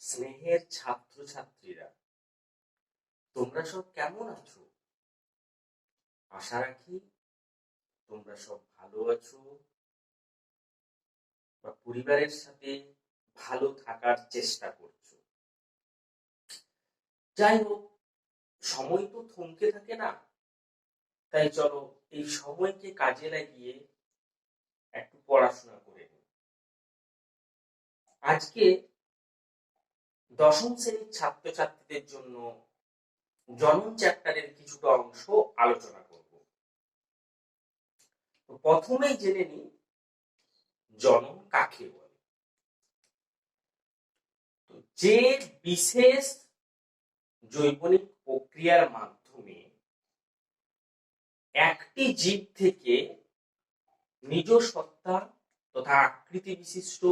স্নেহের ছাত্রছাত্রীরা, তোমরা সব কেমন আছো? আশা রাখি তোমরা সব ভালো আছো বা পরিবারের সাথে ভালো থাকার চেষ্টা করছো। যাই হোক, সময় তো থমকে থাকে না, তাই চলো এই সময়কে কাজে লাগিয়ে একটু পড়াশোনা করে নিই। আজকে দশম শ্রেণীর ছাত্রছাত্রীদের জন্য জনন চ্যাপ্টারের কিছুটা অংশ আলোচনা করব। তো প্রথমেই জেনে নিই জনন কাকে বলে। যে বিশেষ জৈবনিক প্রক্রিয়ার মাধ্যমে একটি জীব থেকে নিজ সত্তা তথা আকৃতি বিশিষ্ট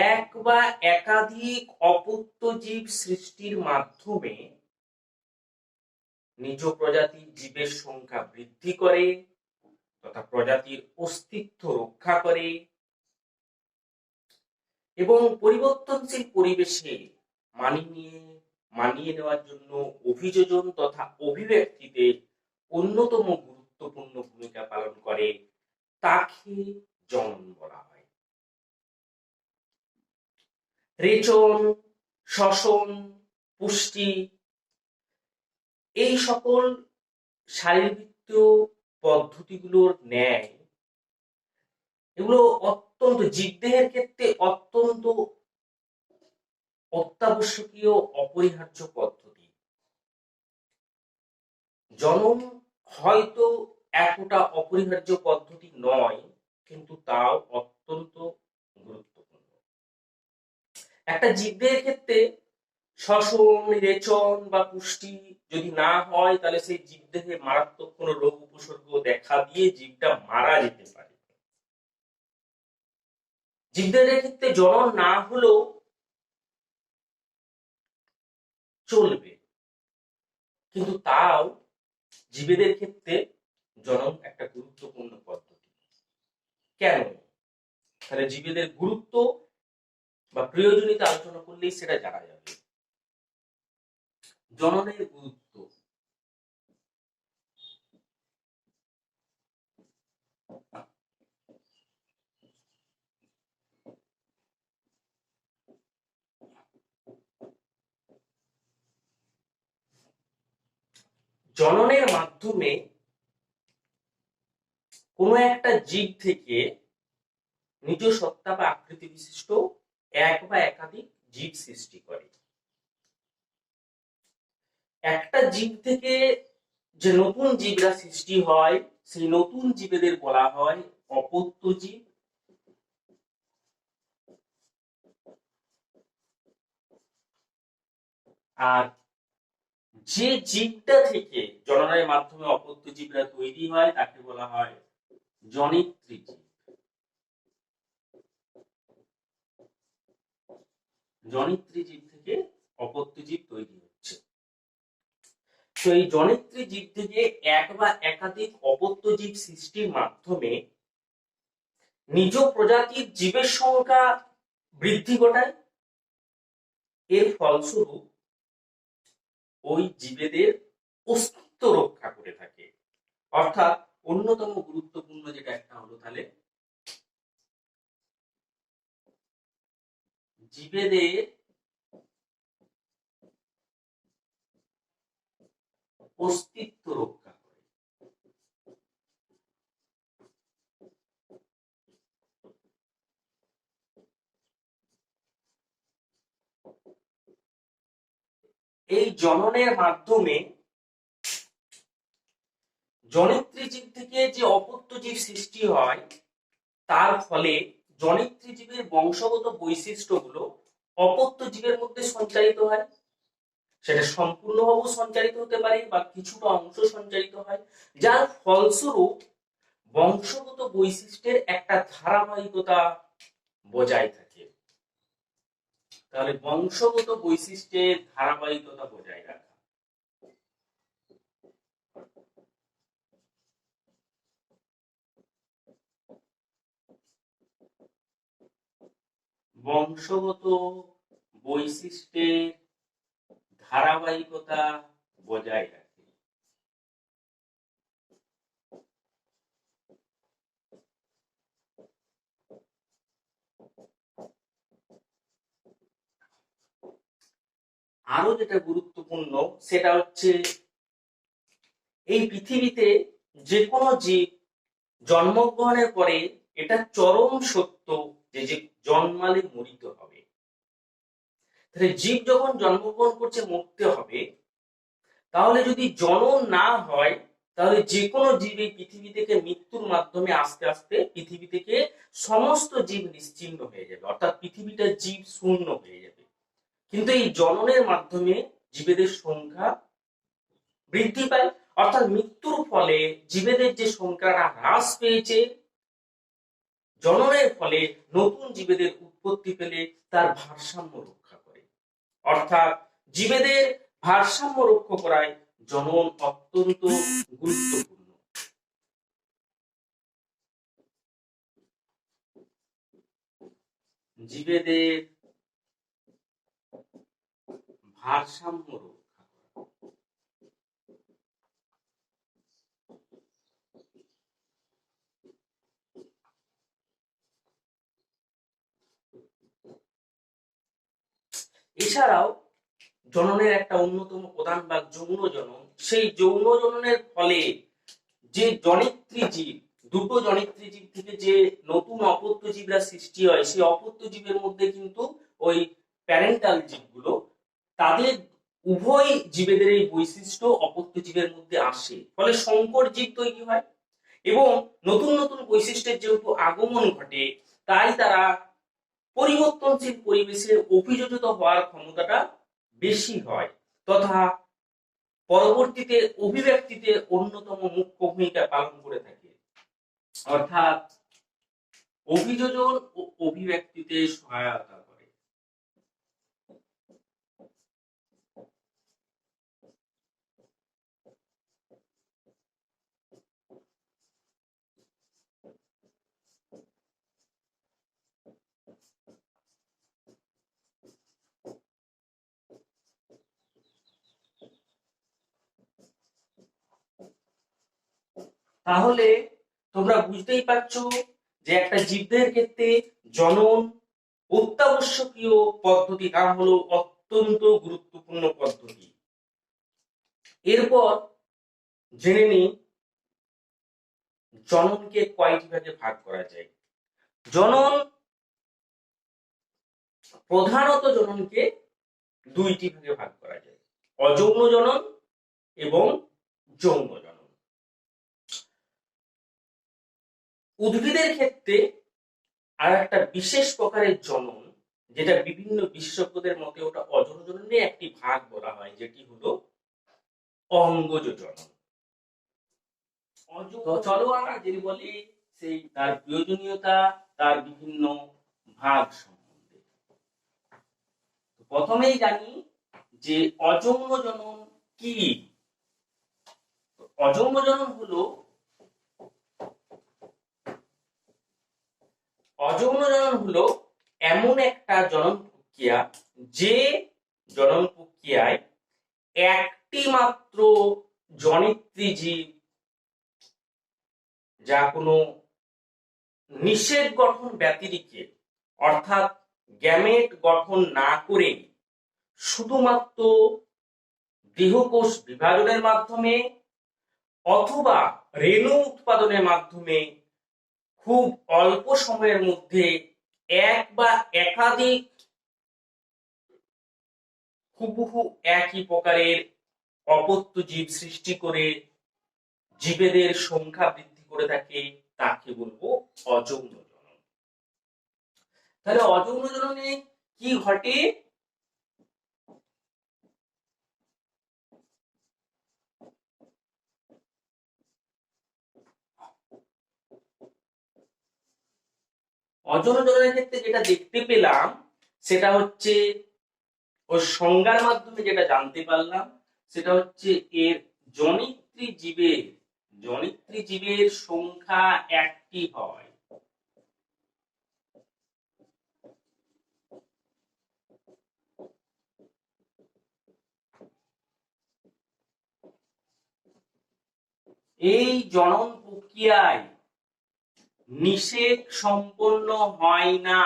এক বা একাধিক অপত্য জীব সৃষ্টির মাধ্যমে নিজ প্রজাতির জীবের সংখ্যা বৃদ্ধি করে তথা প্রজাতির অস্তিত্ব রক্ষা করে এবং পরিবর্তনশীল পরিবেশে মানিয়ে নেওয়ার জন্য অভিযোজন তথা অভিব্যক্তিতে অন্যতম গুরুত্বপূর্ণ ভূমিকা পালন করে, তাকে জনন বলা হয়। রেচন, শ্বসন, পুষ্টি এই সকল শারীরবৃত্তীয় পদ্ধতিগুলোর ন্যায় এগুলো অত্যন্ত জীবদেহের ক্ষেত্রে অত্যন্ত অত্যাবশ্যকীয় অপরিহার্য পদ্ধতি। জনন হয়তো এতটা অপরিহার্য পদ্ধতি নয়, কিন্তু তাও অত্যন্ত গুরুত্বপূর্ণ। একটা জীবদেহের ক্ষেত্রে শ্বসন, রেচন বা পুষ্টি যদি না হয়, তাহলে সেই জীবদেহে মারাত্মক কোনো রোগ উপসর্গ দেখা দিয়ে জীবটা মারা যেতে পারে। জীবদেহের ক্ষেত্রে জনন না হলেও চলবে, কিন্তু তাও জীবেদের ক্ষেত্রে জনন একটা গুরুত্বপূর্ণ পদ্ধতি। কেন? তাহলে জীবেদের গুরুত্ব বা প্রয়োজনীয়তা আলোচনা করলেই সেটা জানা যাবে। জননের গুরুত্ব। জননের মাধ্যমে কোন একটা জীব থেকে নিজ সত্তা বা আকৃতি বিশিষ্ট এক বা একাধিক জীব সৃষ্টি করে। একটা জীব থেকে যে নতুন জীবরা সৃষ্টি হয়, সেই নতুন জীবেদের বলা হয় অপত্য জীব। আর যে জীবটা থেকে জননের মাধ্যমে অপত্য জীবরা তৈরি হয়, তাকে বলা হয় জনিত্রী জীব। জনিত্রী জীব থেকে অপত্য জীব তৈরি হচ্ছে। তো এই জনিত্রী জীব থেকে এক বা একাধিক অপত্য জীব সৃষ্টির মাধ্যমে নিজ প্রজাতির জীবের সংখ্যা বৃদ্ধি ঘটায়। এর ফলস্বরূপ ওই জীবেদের অস্তিত্ব রক্ষা করে থাকে। অর্থাৎ অন্যতম গুরুত্বপূর্ণ যেটা একটা হলো, তাহলে জীবেদের অস্তিত্ব রক্ষা করে। এই জননের মাধ্যমে জনিত্রী জীব থেকে যে অপত্য জীব সৃষ্টি হয়, তার ফলে জনিত্রী জীবের বংশগত বৈশিষ্ট্যগুলো অপত্য জীবের মধ্যে সঞ্চারিত হয়। সেটা সম্পূর্ণভাবে সঞ্চারিত হতে পারে বা কিছুটা অংশ সঞ্চারিত হয়, যার ফলস্বরূপ বংশগত বৈশিষ্ট্যের একটা ধারাবাহিকতা বজায় থাকে। তাহলে বংশগত বৈশিষ্ট্যের ধারাবাহিকতা বজায় রাখা। বংশগত বৈশিষ্ট্যের ধারাবাহিকতা বজায় রাখে। আরো যেটা গুরুত্বপূর্ণ সেটা হচ্ছে এই পৃথিবীতে যে কোনো জীব জন্মগ্রহণের পরে এটা চরম সত্য যে জন্মালে মরিতে হবে। তাহলে জীব যখন জন্মগ্রহণ করছে মরতে হবে, তাহলে যদি জনন না হয় তাহলে যে কোনো জীব এই পৃথিবী থেকে মৃত্যুর মাধ্যমে আস্তে আস্তে পৃথিবী থেকে সমস্ত জীব নিশ্চিহ্ন হয়ে যাবে, অর্থাৎ পৃথিবীটা জীব শূন্য হয়ে যাবে। কিন্তু এই জননের মাধ্যমে জীবেদের সংখ্যা বৃদ্ধি পায়, অর্থাৎ মৃত্যুর ফলে জীবেদের যে সংখ্যাটা হ্রাস পেয়েছে, জননের ফলে নতুন জীবেদের উৎপত্তি পেলে তার ভারসাম্য রক্ষা করে। অর্থাৎ জীবেদের ভারসাম্য রক্ষা করায় জনন অত্যন্ত গুরুত্বপূর্ণ। জীবেদের ভারসাম্য রক্ষা করা। এছাড়াও জননের একটা অন্যতম প্রধান ভাগ যৌন জনন। সেই যৌন জননের ফলে যে জনিত্রী জীব, দুটো জনিত্রী জীব থেকে যে নতুন অপত্য জীবরা সৃষ্টি হয়, সেই অপত্য জীবের মধ্যে কিন্তু ওই প্যারেন্টাল জীবগুলো, তাদের উভয় জীবেদের এই বৈশিষ্ট্য অপত্য জীবের মধ্যে আসে, ফলে সংকর জীব তৈরি হয় এবং নতুন নতুন বৈশিষ্ট্যের যেহেতু আগমন ঘটে, তাই তারা পরিবর্তনশীল পরিবেশে অভিযোজিত হওয়ার ক্ষমতাটা বেশি হয়, তথা পরবর্তীতে অভিব্যক্তিতে অন্যতম মুখ্য ভূমিকা পালন করে থাকে। অর্থাৎ অভিযোজন ও অভিব্যক্তিতে সহায়তা করে। তাহলে তোমরা বুঝতেই পারছো যে একটা জীবদের ক্ষেত্রে জনন অত্যাবশ্যকীয় পদ্ধতি, তা হলো অত্যন্ত গুরুত্বপূর্ণ পদ্ধতি। এরপর জেনে নিই জননকে কয়টি ভাগে ভাগ করা যায়। জনন প্রধানত জননকে দুইটি ভাগে ভাগ করা যায়, অযৌন জনন এবং যৌন জনন। উদ্ভিদের ক্ষেত্রে আর একটা বিশেষ প্রকারের জনন, যেটা বিভিন্ন বিশেষজ্ঞদের মতে ওটা অযৌন জননের একটি ভাগ বলা হয়, যেটি হলো অঙ্গজ জনন। তো চলো আমরা যদি বলি সেই তার প্রয়োজনীয়তা, তার বিভিন্ন ভাগ সম্বন্ধে। প্রথমেই জানি যে অযৌন জনন কি। অযৌন জনন হলো, অযৌন জনন হলো এমন একটা জনন প্রক্রিয়া যে জনন প্রক্রিয়ায় একটি মাত্র জনিত্রী জীব, যা কোনো নিষেক গঠন ব্যতিরেকে অর্থাৎ গ্যামেট গঠন না করে শুধুমাত্র দেহকোষ বিভাজনের মাধ্যমে অথবা রেণু উৎপাদনের মাধ্যমে খুব অল্প সময়ের মধ্যে এক বা একাধিক হুবহু একই প্রকারের অপত্য জীব সৃষ্টি করে জীবেদের সংখ্যা বৃদ্ধি করে থাকে, তাকে বলবো অযৌন জনন। তাহলে অযৌন জননে কি ঘটে? অযৌন জননের ক্ষেত্রে যেটা দেখতে পেলাম সেটা হচ্ছে ওই সংজ্ঞার মাধ্যমে যেটা জানতে পারলাম সেটা হচ্ছে এর জনিত্রী জীবের সংখ্যা একটি হয়। এই জনন প্রক্রিয়ায় নিষেক সম্পন্ন হয় না,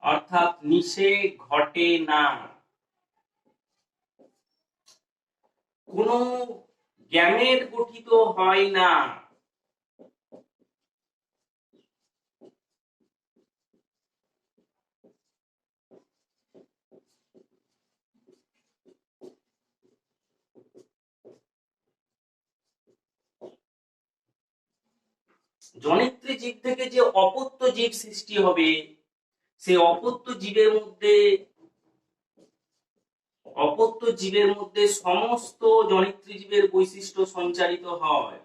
অর্থাৎ নিষেক ঘটে না, কোনো গ্যামেট গঠিত হয় না। জনিত্রী জীব থেকে যে অপত্য জীব সৃষ্টি হবে, সেই অপত্য জীবের মধ্যে সমস্ত জনিত্রী জীবের বৈশিষ্ট্য সঞ্চারিত হয়।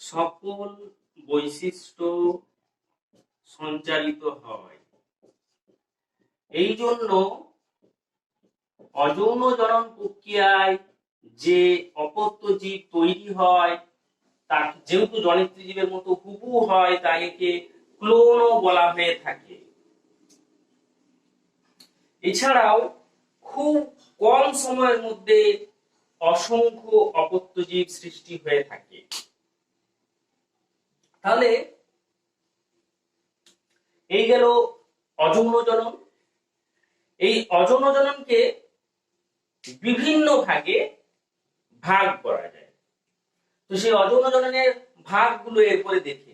সকল বৈশিষ্ট্য সঞ্চারিত হয়। এই জন্য অযৌন জনন প্রক্রিয়ায় যে অপত্য জীব তৈরি হয়, তা যেহেতু জনিত্রী জীবের মতো হুবহু হয়, তাই একে ক্লোনও বলা হয়ে থাকে। এছাড়াও খুব কম সময়ের মধ্যে অসংখ্য অপত্য জীব সৃষ্টি হয়ে থাকে। তাহলে এই গেল অযৌন জনন। এই অযৌন জননকে বিভিন্ন ভাগে ভাগ করা যায়। তো সেই অযৌন জননের ভাগগুলো এরপরে দেখে।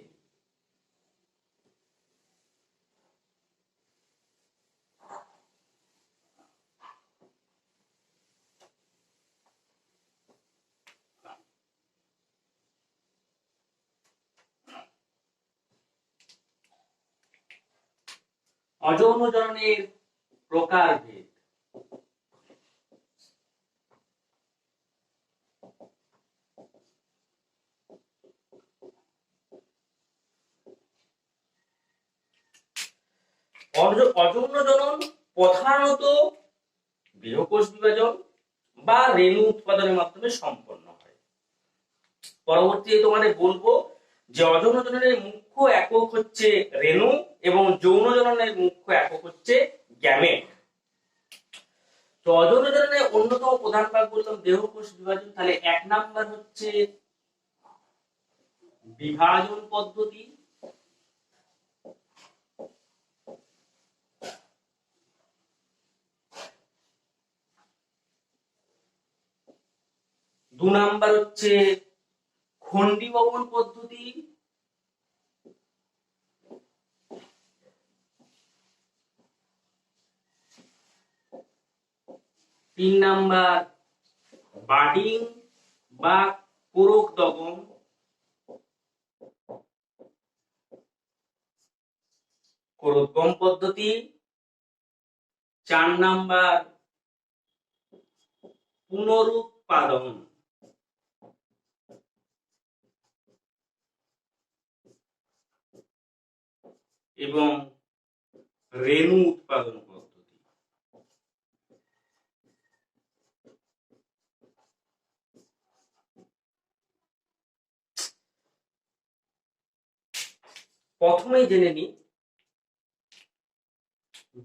অযৌন জননের প্রকারভেদ। অযৌন জনন প্রধানত দেহকোষ বিভাজন বা রেণু উৎপাদনের মাধ্যমে সম্পন্ন হয়। পরবর্তীতে তোমাদের বলবো যে অযৌন জননের মুখ্য একক হচ্ছে রেণু এবং যৌন জননের মুখ্য একক হচ্ছে গ্যামেট। তো অযৌন জননের অন্যতম প্রধান ভাগ বললাম দেহকোষ বিভাজন। তাহলে 1 নাম্বার হচ্ছে বিভাজন পদ্ধতি, 2 নাম্বার হচ্ছে খণ্ডীভবন পদ্ধতি, 3 নাম্বার বাডিং বা কোরক দগম, 4 পদ্ধতি, 4 নাম্বার পুনরুৎপাদন এবং রেণু উৎপাদন পদ্ধতি। প্রথমেই জেনে নিই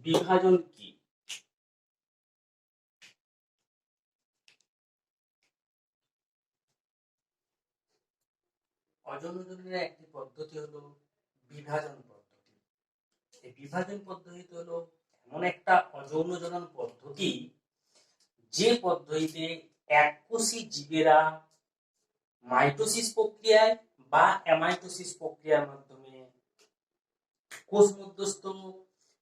বিভাজন কি। অযৌন জননের একটি পদ্ধতি হলো বিভাজন পদ্ধতি। এই বিভাজন পদ্ধতি হলো এমন একটা অযৌন জনন পদ্ধতি যে পদ্ধতিতে এককোষী জীবেরা মাইটোসিস প্রক্রিয়ায় বা অ্যামাইটোসিস প্রক্রিয়ার মাধ্যমে কোষ মধ্যস্থ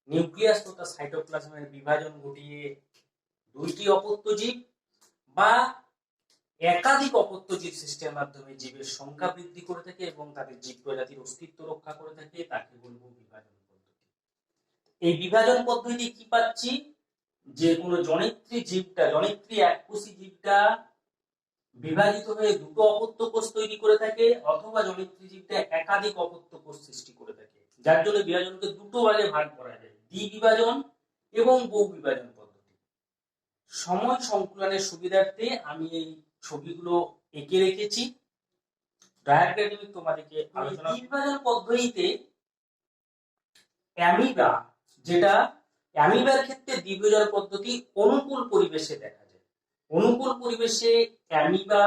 নিউক্লিয়াস তথা সাইটোপ্লাজমের বিভাজন ঘটিয়ে 2টি অপত্য জীব বা একাধিক অপত্য জীব সৃষ্টির মাধ্যমে জীবের সংখ্যা বৃদ্ধি করে থাকে এবং তাদের জীব প্রজাতির অস্তিত্ব রক্ষা করে থাকে, তাকে বলবো বিভাজন পদ্ধতি। এই বিভাজন পদ্ধতি কি পাচ্ছি, যে কোনো জনিত্রী এককোষী জীবটা বিভাজিত হয়ে 2টো অপত্য কোষ তৈরি করে থাকে, অথবা জনিত্রী জীবটা একাধিক অপত্য কোষ সৃষ্টি করে থাকে, যার জন্য বিভাজনকে 2টো ভাগে ভাগ করা যায়, দ্বিবিভাজন এবং বহু বিভাজন পদ্ধতি। সময় সংকুলনের সুবিধার্থে আমি এই ছবিগুলো এঁকে রেখেছি। ডায়াগ্রামে তোমাদেরকে আলোচনা বিভাজন পদ্ধতিতে অ্যামিবা, যেটা অ্যামিবার ক্ষেত্রে দ্বিবিভাজন পদ্ধতি অনুকূল পরিবেশে দেখা যায়। অনুকূল পরিবেশে অ্যামিবা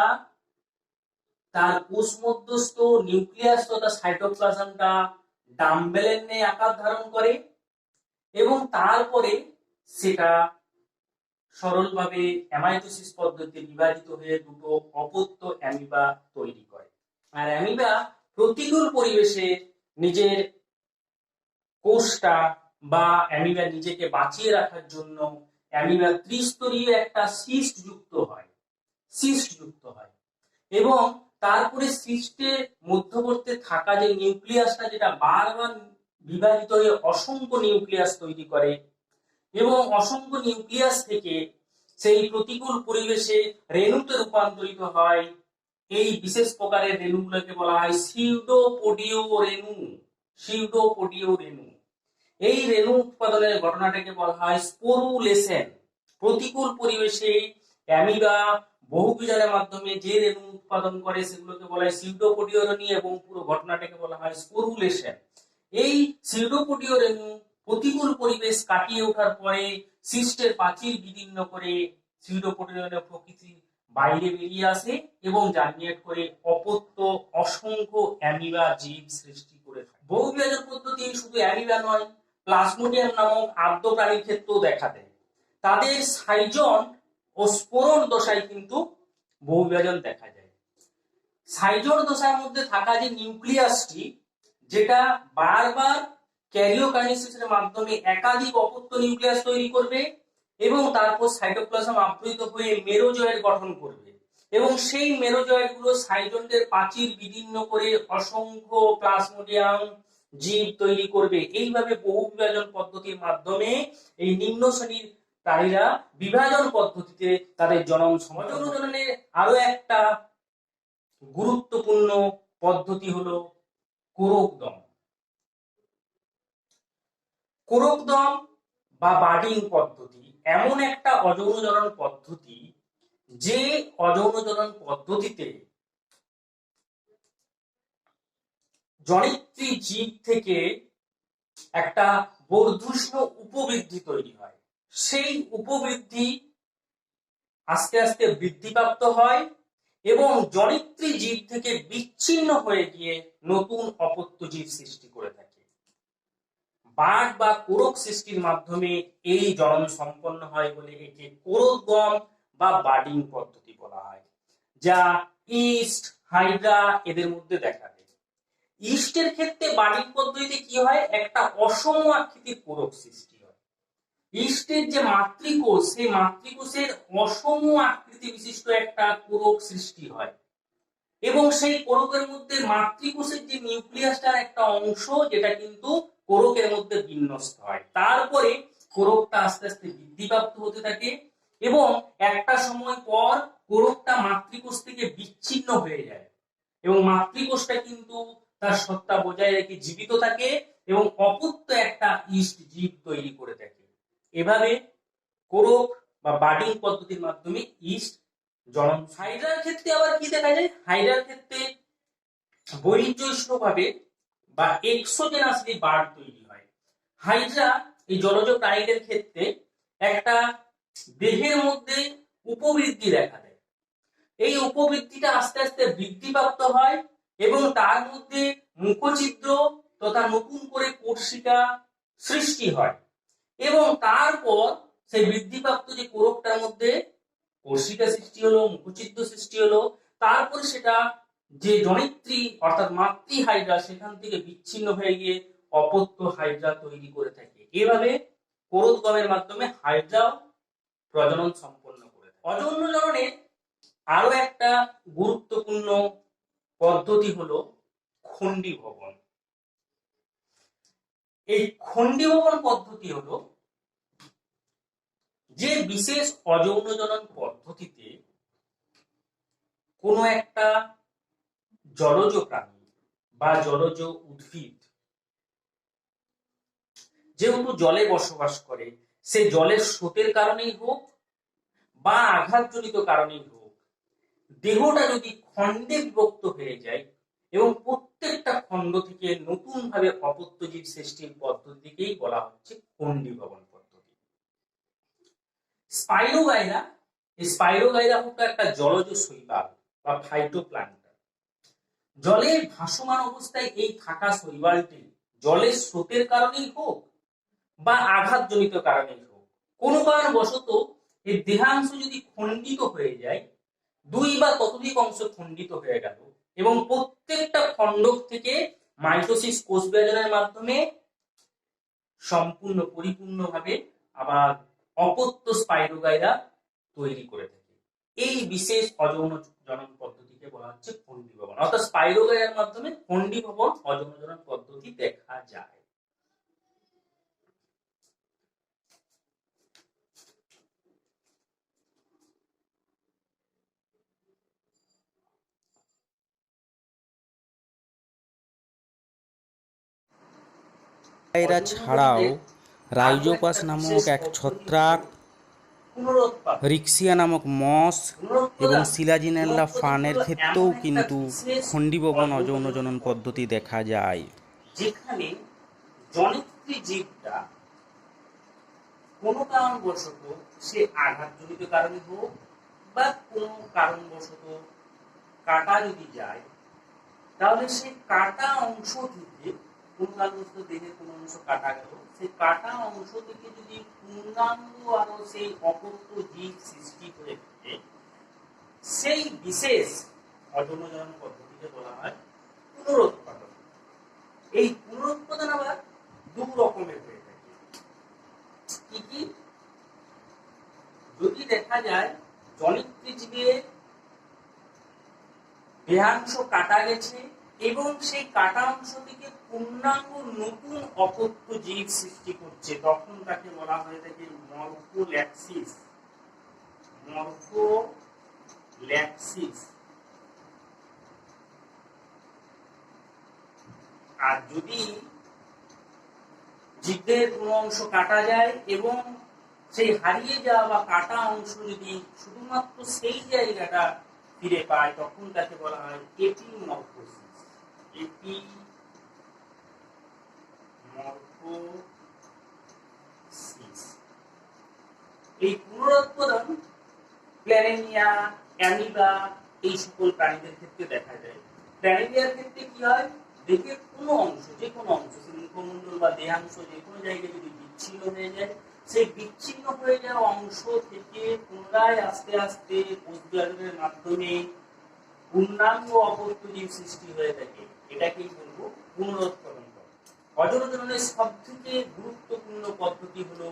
তার কোষ মধ্যস্থ নিউক্লিয়াস তথা সাইটোপ্লাজমটা ডাম্বেলের ন্যায় আকার ধারণ করে এবং তারপরে সেটা সরলভাবে অ্যামাইটোসিস পদ্ধতিতে বিভাজিত হয়ে দুটো অপত্য অ্যামিবা তৈরি করে। আর অ্যামিবা প্রতিকূল পরিবেশে নিজের কোষটা বা অ্যামিবা নিজেকে বাঁচিয়ে রাখার জন্য অ্যামিবা ত্রিস্তরীয় একটা সিস্ট যুক্ত হয় এবং তারপরে সিস্টের মধ্যবর্তী থাকা যে নিউক্লিয়াসটা, যেটা বারবার বিভাজিত হয়ে অসংখ্য নিউক্লিয়াস তৈরি করে এবং অসংখ্য নিউক্লিয়াস থেকে সেই প্রতিকূল পরিবেশে রেণুতে রূপান্তরিত হয়। এই বিশেষ প্রকারের রেণুগুলোকে বলা হয় সিউডোপোডিও রেণু। এই রেণু উৎপাদনের ঘটনাটাকে বলা হয় স্পোরুলেশন। প্রতিকূল পরিবেশে অ্যামিবা বহুবিজারের মাধ্যমে যে রেণু উৎপাদন করে সেগুলোকে বলা হয় সিউডোপোডিও রেণু এবং পুরো ঘটনাটাকে বলা হয় স্পোরুলেশন। এই সিউডোপোডিও রেণু প্রতিকূল পরিবেশ কাটিয়ে ওঠার পরে সিস্টের প্রাচীর বিদীর্ণ করে সিউডোপোডিও রেণুর প্রকৃতি বাইরে বেরিয়ে আসে এবং জার্মিনেট করে অপত্য অসংখ্য অ্যামিবা জীব সৃষ্টি করে থাকে। বহুবিভাজন পদ্ধতি শুধু অ্যামিবা নয়, প্লাজমোডিয়াম নামক আর্দ্র প্রাণীর ক্ষেত্রেও দেখা দেয়। তাদের সাইজন ও স্পোরন দশায় কিন্তু বহুবিভাজন দেখা যায়। সাইজন দশার মধ্যে থাকা যে নিউক্লিয়াসটি, যেটা বারবার ক্যারিওকাইনেসিসের মাধ্যমে একাধিক অপত্য নিউক্লিয়াস তৈরি করবে এবং তারপর সাইটোপ্লাজম আবৃত হয়ে মেরোজয়েড গঠন করবে এবং সেই মেরোজয়েড গুলো সাইজনদের প্রাচীর বিদীর্ণ করে অসংখ্য প্লাজমোডিয়াম জীব তৈরি করবে। এইভাবে বহু বিভাজন পদ্ধতির মাধ্যমে এই নিম্ন শ্রেণীর প্রাণীরা বিভাজন পদ্ধতিতে তাদের জনন জননের আরো একটা গুরুত্বপূর্ণ পদ্ধতি হলো কোরকদম। কোরকদম বা বার্ডিং পদ্ধতি এমন একটা অযৌন জনন পদ্ধতি, যে অযৌন জনন পদ্ধতিতে জনিত্রী জীব থেকে একটা বর্ধুষ্ণ উপবৃদ্ধি তৈরি হয়। সেই উপবৃদ্ধি আস্তে আস্তে বৃদ্ধিপ্রাপ্ত হয় এবং জনিত্রী জীব থেকে বিচ্ছিন্ন হয়ে গিয়ে নতুন অপত্য জীব সৃষ্টি করে থাকে। বার্ড বা কোরক সৃষ্টির মাধ্যমে এই জনন সম্পন্ন হয় বলে একে কোরকদম বা বার্ডিং পদ্ধতি বলা হয়, যা ইস্ট, হাইড্রা এদের মধ্যে দেখা দেয়। ইস্টের ক্ষেত্রে বার্ডিং পদ্ধতিতে কি হয়, একটা অসম আকৃতির কোরক সৃষ্টি হয়। ইস্টের যে মাতৃকোষ, সেই মাতৃকোষের অসম আকৃতি বিশিষ্ট একটা কোরক সৃষ্টি হয় এবং সেই কোরকের মধ্যে মাতৃকোষের যে নিউক্লিয়াসটার একটা অংশ, যেটা কিন্তু কোরকের মধ্যে বিন্যস্ত হয়। তারপরে কোরকটা আস্তে আস্তে বৃদ্ধিপ্রাপ্ত হতে থাকে এবং একটা সময় পর কোরকটা মাতৃকোষ থেকে বিচ্ছিন্ন হয়ে যায় এবং মাতৃকোষটা কিন্তু তার সত্তা বজায় রেখে জীবিত থাকে এবং অপত্য একটা ইস্ট জীব তৈরি করে থাকে। এভাবে কোরক বা বার্ডিং পদ্ধতির মাধ্যমে ইস্ট জনন। হাইড্রার ক্ষেত্রে আবার কি দেখা যায়, হাইড্রার ক্ষেত্রে বহির্জৈষ্ণভাবে বা এক্সোজেনাসলি বার্ড তৈরি হয়। হাইড্রা এই জলজ প্রাণীদের ক্ষেত্রে একটা দেহের মধ্যে উপবৃদ্ধি দেখা দেয়। এই উপবৃদ্ধিটা আস্তে আস্তে বৃদ্ধিপ্রাপ্ত হয় এবং তার মধ্যে মুখছিদ্র তথা নতুন করে কোষিকা সৃষ্টি হয় এবং তারপর সেই বৃদ্ধিপ্রাপ্ত যে কোরকটার মধ্যে কোষিকা সৃষ্টি হলো, মুখছিদ্র সৃষ্টি হলো, তারপর সেটা যে জনিত্রী অর্থাৎ মাতৃ হাইড্রা সেখান থেকে বিচ্ছিন্ন হয়ে গিয়ে অপত্য হাইড্রা তৈরি করে থাকে। এভাবে কোরকদমের মাধ্যমে হাইড্রা প্রজনন সম্পন্ন করে থাকে। অযৌন জননের আরো একটা গুরুত্বপূর্ণ পদ্ধতি হলো খণ্ডীভবন। এই খণ্ডীভবন পদ্ধতি হলো যে বিশেষ অযৌন জনন পদ্ধতিতে কোনো একটা জলজ প্রাণী বা জলজ উদ্ভিদ যেহেতু জলে বসবাস করে, সে জলের স্রোতের কারণেই হোক বা আঘাতজনিত কারণেই হোক, দেহটা যদি খণ্ডে বিভক্ত হয়ে যায় এবং প্রত্যেকটা খণ্ড থেকে নতুন ভাবে অপত্যজীব সৃষ্টির পদ্ধতিকেই বলা হচ্ছে খণ্ডীভবন পদ্ধতি। স্পাইরোগাইরা, এই স্পাইরোগাইরা হলো একটা জলজ শৈবাল বা ফাইটোপ্ল্যাঙ্কটন। জলে ভাসমান অবস্থায় এই থাকা শৈবালটি জলের স্রোতের কারণেই হোক বা আঘাতজনিত কারণেই হোক, কোনো কারণবশত এই দেহাংশ যদি খণ্ডিত হয়ে যায়, দুই বা ততোধিক অংশ খণ্ডিত হয়ে গেল এবং প্রত্যেকটা খণ্ডক থেকে মাইটোসিস কোষ বিভাজনের মাধ্যমে সম্পূর্ণ পরিপূর্ণভাবে আবার অপত্য স্পাইরোগাইরা তৈরি করে থাকে। এই বিশেষ অযৌন জনন পদ্ধতিকে বলা হচ্ছে খণ্ডীভবন, অর্থাৎ স্পাইরোগাইরার মাধ্যমে খণ্ডীভবন অযৌন জনন পদ্ধতি দেখা যায়। এরা ছাড়াও রাইজোপাস নামক এক ছত্রাক, রিক্সিয়া নামক মস এবং সিলাজিনেল্লা ফার্নের ক্ষেত্রেও কিন্তু খণ্ডীভবন অযৌন জনন পদ্ধতি দেখা যায়, যেখানে জনিত্রী জীবটা কোনো কারণবশত সে আঘাতজনিত কারণে হোক বা কোনো কারণবশত কাটা যদি যায়, তাহলে সেই কাটা অংশ থেকে কোন কারণবশত দেহের কোনো অংশ কাটা গেল, সেই কাটা অংশ থেকে যদি পূর্ণাঙ্গ আরো সেই অপত্য জীব সৃষ্টি হয়ে থাকে, সেই বিশেষ অযৌন জনন পদ্ধতিকে বলা হয় পুনরুৎপাদন। এই পুনরুৎপাদন আবার দু রকমের হয়ে থাকে। কি কি? যদি দেখা যায় জনিত্রী জীবের দেহাংশ কাটা গেছে এবং সেই কাটা অংশ থেকে পূর্ণাঙ্গ নতুন অপত্য জীব সৃষ্টি করছে, তখন তাকে বলা হয়ে থাকে মরফোল্যাক্সিস। মরফোল্যাক্সিস। আর যদি জীবের কোনো অংশ কাটা যায় এবং সেই হারিয়ে যাওয়া বা কাটা অংশ যদি শুধুমাত্র সেই জায়গাটা ফিরে পায়, তখন তাকে বলা হয় এপিমরফোসিস। এপিমরফোসিস। এই পুনরুৎপাদন প্ল্যানেমিয়া, অ্যামিবা এই সকল প্রাণীদের ক্ষেত্রে দেখা যায়। প্ল্যানেমিয়ার ক্ষেত্রে কি হয়, দেহের কোনো অংশ, যে কোনো অংশ, মুখমণ্ডল বা দেহাংশ যে কোনো জায়গায় যদি বিচ্ছিন্ন হয়ে যায়, সেই বিচ্ছিন্ন হয়ে যাওয়া অংশ থেকে পুনরায় আস্তে আস্তে কোষ বিভাজনের মাধ্যমে পূর্ণাঙ্গ অপত্য জীব সৃষ্টি হয়ে থাকে। এটাকেই বলবো পুনরুৎপাদন। অযৌন জননের সব থেকে গুরুত্বপূর্ণ পদ্ধতি হলো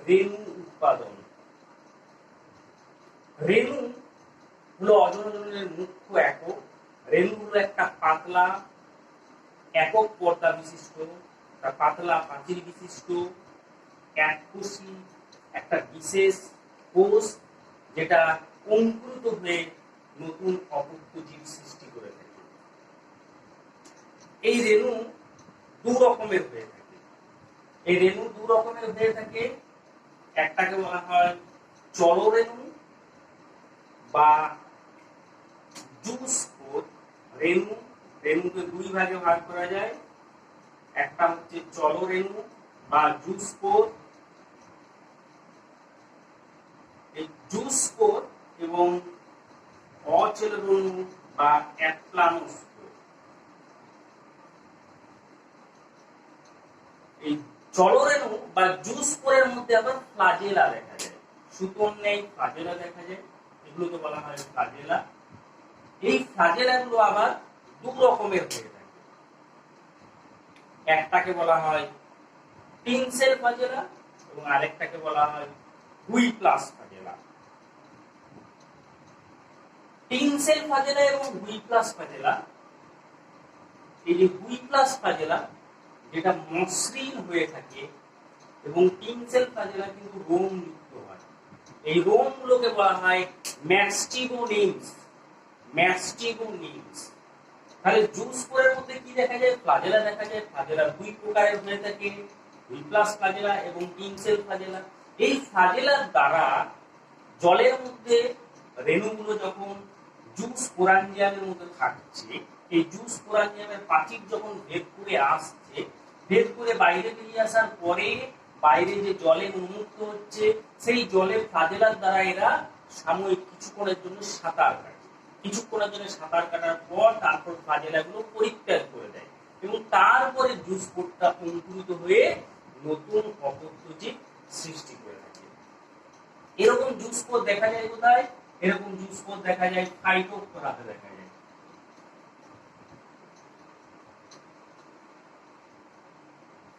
রেণু উৎপাদন। রেণু হলো অযৌন জননের মুখ্য একক। রেণু হলো একটা পাতলা একক পর্দা বিশিষ্ট, পাতলা প্রাচীর বিশিষ্ট এককোষী একটা বিশেষ কোষ, যেটা অঙ্কুরিত হয়ে নতুন অপত্য জীব সৃষ্টি করে থাকে। এই রেণু দু রকমের হয়ে থাকে। এই রেণু দু রকমের হয়ে থাকে। একটাকে বলা হয় চলরেণু বা জুস্পোর রেণু। রেণুকে দুই ভাগে ভাগ করা যায়, একটা হচ্ছে চলরেণু বা জুস্পোর। এই জুস্পোর এবং অচলরেণু বা অ্যাপ্লানোস্পোর। এই চলরেণু বা জুস্পোরের মধ্যে আবার ফ্লাজেলা দেখা যায়, সুতোর নেই ফ্লাজেলা দেখা যায়, এগুলোকে বলা হয় ফ্লাজেলা। এই ফ্লাজেলা গুলো আবার দু রকমের হয়ে থাকে। একটাকে বলা হয় টিনসেল ফ্লাজেলা এবং আরেকটাকে বলা হয় হুইপ্লাস ফ্লাজেলা। টিনসেল ফ্লাজেলা এবং হুইপ্লাস ফ্লাজেলা, এই যে হুইপ্লাস ফ্লাজেলা যেটা মসৃণ হয়ে থাকে এবং টিনসেল ফ্লাজেলা কিন্তু রোম যুক্ত হয়, এই রোম গুলোকে বলা হয় ম্যাস্টিগোনিমস। ম্যাস্টিগোনিমস। তাহলে জুস্পোরের মধ্যে কি দেখা যায়? ফ্লাজেলা দেখা যায়। ফ্লাজেলা দুই প্রকারের হয়ে থাকে, হুইপ্লাস ফ্লাজেলা এবং টিনসেল ফ্লাজেলা। এই ফ্লাজেলার দ্বারা জলের মধ্যে রেণুগুলো যখন জুস স্পোরাঞ্জিয়ামের মধ্যে থাকছে, এই জুস স্পোরাঞ্জিয়ামের প্রাচীর যখন ভেদ করে আসছে, ভেদ করে বাইরে বেরিয়ে আসার পরে বাইরে যে জলে উন্মুক্ত হচ্ছে, সেই জলের ফ্লাজেলার দ্বারা এরা সাময়িক কিছুক্ষণের জন্য সাঁতার কাটে। কিছুক্ষণের জন্য সাঁতার কাটার পর তারপর ফ্লাজেলাগুলো পরিত্যাগ করে দেয় এবং তারপরে জুস স্পোরটা অঙ্কুরিত হয়ে নতুন অপত্যজীব সৃষ্টি করে থাকে। এরকম জুস স্পোর দেখা যায় কোথায়? এরকম জুস স্পোর দেখা যায় ফাইটোপ্থরাতে দেখা যায়।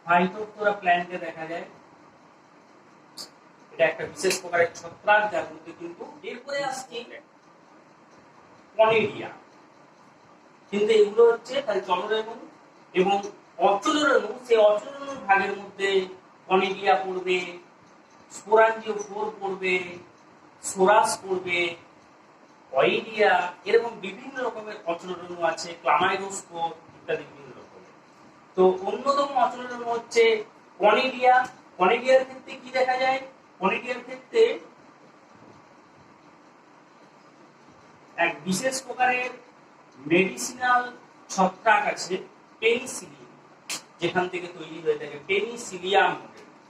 ফাইটোপ্থরা প্ল্যান্টে দেখা যায়। এটা একটা বিশেষ প্রকারের ছত্রাক যার মধ্যে কিন্তু এরপরে আসছে কনিডিয়া। কিন্তু এগুলো হচ্ছে তার চলরেণু এবং অচলরেণু। সেই অচলরেণুর ভাগের মধ্যে কনিডিয়া পড়বে, স্পোরাঞ্জিওফোর পড়বে, সোরাস পড়বে, অয়েডিয়া, এরকম বিভিন্ন রকমের অচলরেণু আছে, ক্লামাইডোস্পোর ইত্যাদি বিভিন্ন রকমের। তো অন্যতম অচলরেণু হচ্ছে কনিডিয়া। কনিডিয়ার ক্ষেত্রে কি দেখা যায়? কনিডিয়ার ক্ষেত্রে এক বিশেষ প্রকারের মেডিসিনাল ছত্রাক আছে, পেনিসিলিয়াম, যেখান থেকে তৈরি হয়ে থাকে পেনিসিলিয়াম।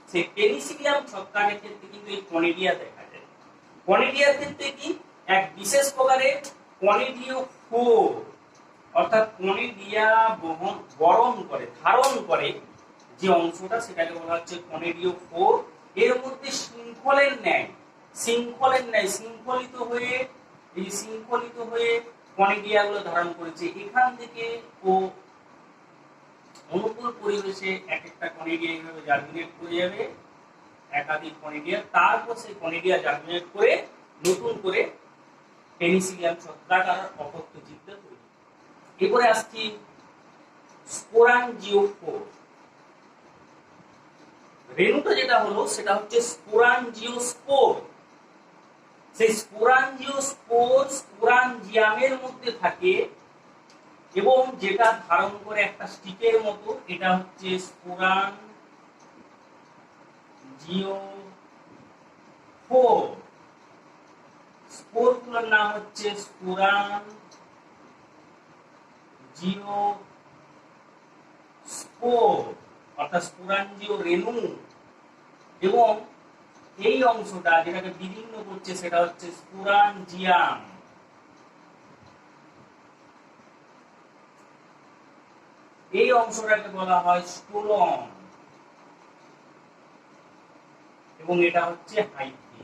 সেই পেনিসিলিয়াম ছত্রাকের ক্ষেত্রে কিন্তু এই কনিডিয়া দেখা যায়। কনিডিয়ার ক্ষেত্রে কি এক বিশেষ প্রকারের কনিডিওফোর, অর্থাৎ কনিডিয়া বরণ করে, ধারণ করে যে অংশটা, সেটাকে বলা হচ্ছে কনিডিওফোর। এর মধ্যে শৃঙ্খলের ন্যায় শৃঙ্খলিত হয়ে কনিডিয়াগুলো ধারণ করেছে। এখান থেকে ও অনুকূল পরিবেশে এক একটা কনিডিয়া এইভাবে জার্মিনেট করে যাবে, একাধিক কনিডিয়া, তারপর সেই কনিডিয়া জার্মিনেট করে নতুন করে পেনিসিলিয়াম ছত্রাক আর অপত্যজীবটা তৈরি। এরপরে আসছি স্পোরাঞ্জিওফোর। রেণুটা যেটা হলো সেটা হচ্ছে স্পোরাঞ্জিওস্পোর। সেই স্পোরাঞ্জিওস্পোর স্পোরাঞ্জিয়ামের মধ্যে থাকে এবং যেটা ধারণ করে একটা স্টিকের মতো, এটা হচ্ছে স্পোরাঞ্জিওফোর। স্পোরগুলোর নাম হচ্ছে স্পোরাঞ্জিওস্পোর অর্থাৎ স্পোরাঞ্জিও রেণু। এবং এই অংশটা যেটাকে বিদীর্ণ করছে সেটা হচ্ছে স্পোরাঞ্জিয়াম। এই অংশটাকে বলা হয় স্টোলন এবং এটা হচ্ছে হাইফি।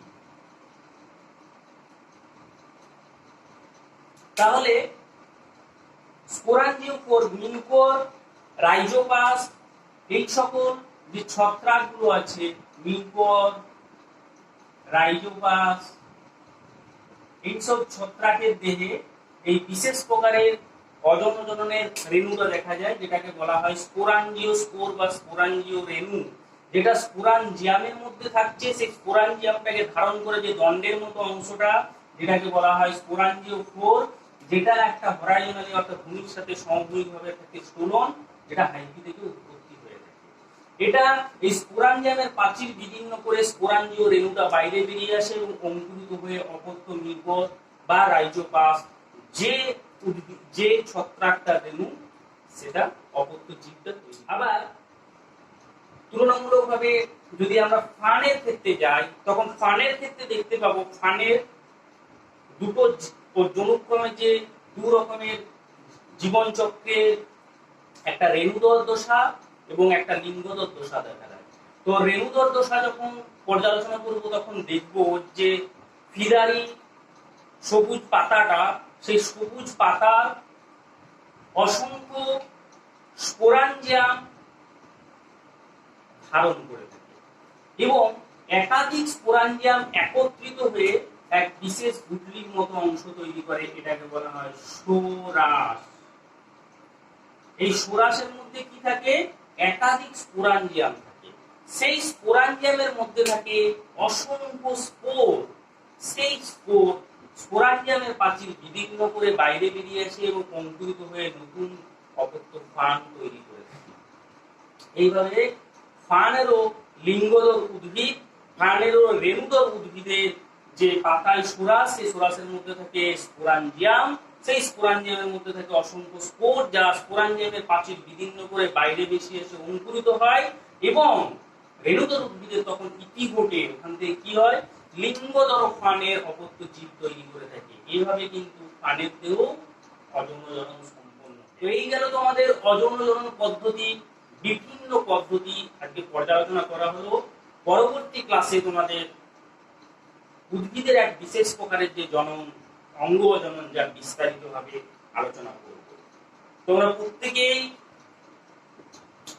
তাহলে স্পোরাঞ্জিওফোর, মিনকোর, রাইজোপাস, এই সকল যে ছত্রাকগুলো আছে, মিনকোর, রাইজোপাস, এইসব ছত্রাকের দেহে এই বিশেষ প্রকারের অজনজননের রেণুটা দেখা যায়, যেটাকে বলা হয় স্পোরাঞ্জিওস্পোর বা স্পোরাঞ্জিও রেণু। যেটা স্পোরাঞ্জিয়ামের মধ্যে থাকছে, সেই স্পোরাঞ্জিয়ামটাকে ধারণ করে যে দণ্ডের মতো অংশটা, যেটাকে বলা হয় স্পোরাঞ্জিওফোর, যেটা একটা হরাইজনালি অর্থাৎ ভূমির সাথে সমভূমিকভাবে থাকে স্টোলন, যেটা হাইফি থেকে উৎপত্তি হয়ে থাকে। এটা এই স্পোরাঞ্জিয়ামের প্রাচীর বিদীর্ণ করে স্পোরাঞ্জিও রেণুটা বাইরে বেরিয়ে আসে এবং অঙ্কুরিত হয়ে অপত্য, মিনকোর বা রাইজোপাস, যে ছত্রাকটা রেণু, সেটা অপত্যজীবটা তৈরি। আবার তুলনামূলকভাবে যদি আমরা ফানের ক্ষেত্রে যাই, তখন ফানের ক্ষেত্রে দেখতে পাবো ফানের দুটো জনুক্রমে যে দু রকমের জীবন চক্রে একটা রেণুদর দশা এবং একটা লিঙ্গদর দশা দেখা যায়। তো রেণুদর দশা যখন পর্যালোচনা করব তখন দেখব যে ফিরারি সবুজ পাতাটা, সেই সবুজ পাতার অসংখ্য স্পোরাঞ্জিয়াম ধারণ করে থাকে এবং একাধিক স্পোরাঞ্জিয়াম একত্রিত হয়ে এক বিশেষ গুটলির মতো অংশ তৈরি করে, এটাকে বলা হয় সোরাস। এই সোরাসের মধ্যে কি থাকে? একাধিক স্পোরাঞ্জিয়াম থাকে। সেই স্পোরাঞ্জিয়ামের মধ্যে থাকে অসংখ্য স্পোর। সেই স্পোরাঞ্জিয়ামের প্রাচীর বিদীর্ণ করে বাইরে বেরিয়ে আসে এবং অঙ্কুরিত হয়ে নতুন অপত্য ফান তৈরি করে থাকে। এইভাবে ফানেরও লিঙ্গদর উদ্ভিদ, ফানেরও রেণুদর উদ্ভিদের যে পাতায় সুরাস, সেই সুরাসের মধ্যে থাকে স্পোরাঞ্জিয়াম, সেই স্পোরাঞ্জিয়ামের মধ্যে থাকে অসংখ্য স্পোর, যা স্পোরাঞ্জিয়ামের প্রাচীর বিদীর্ণ করে বাইরে বেশি এসে অঙ্কুরিত হয় এবং রেণুদর উদ্ভিদের তখন ইতি ঘটে, ওখান থেকে কি হয়, লিঙ্গদর ফানের অপত্য জীব তৈরি করে থাকে। এইভাবে কিন্তু ফানের দেহ অযৌন জনন সম্পন্ন। তো এই গেল তোমাদের অযৌন জনন পদ্ধতি, বিভিন্ন পদ্ধতি আজকে পর্যালোচনা করা হলো। পরবর্তী ক্লাসে তোমাদের উদ্ভিদের এক বিশেষ প্রকারের যে জনন, অঙ্গ জনন, যা বিস্তারিতভাবে আলোচনা করব। তোমরা প্রত্যেকেই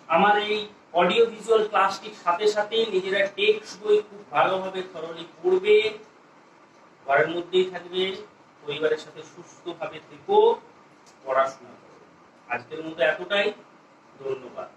আমার এই অডিও ভিজুয়াল ক্লাসটির সাথে সাথে নিজেরা টেক্সট বই খুব ভালোভাবে থরলি পড়বে, ঘরের মধ্যেই থাকবে, পরিবারের সাথে সুস্থভাবে থেকো, পড়াশোনা করো। আজকের মতো এতটাই, ধন্যবাদ।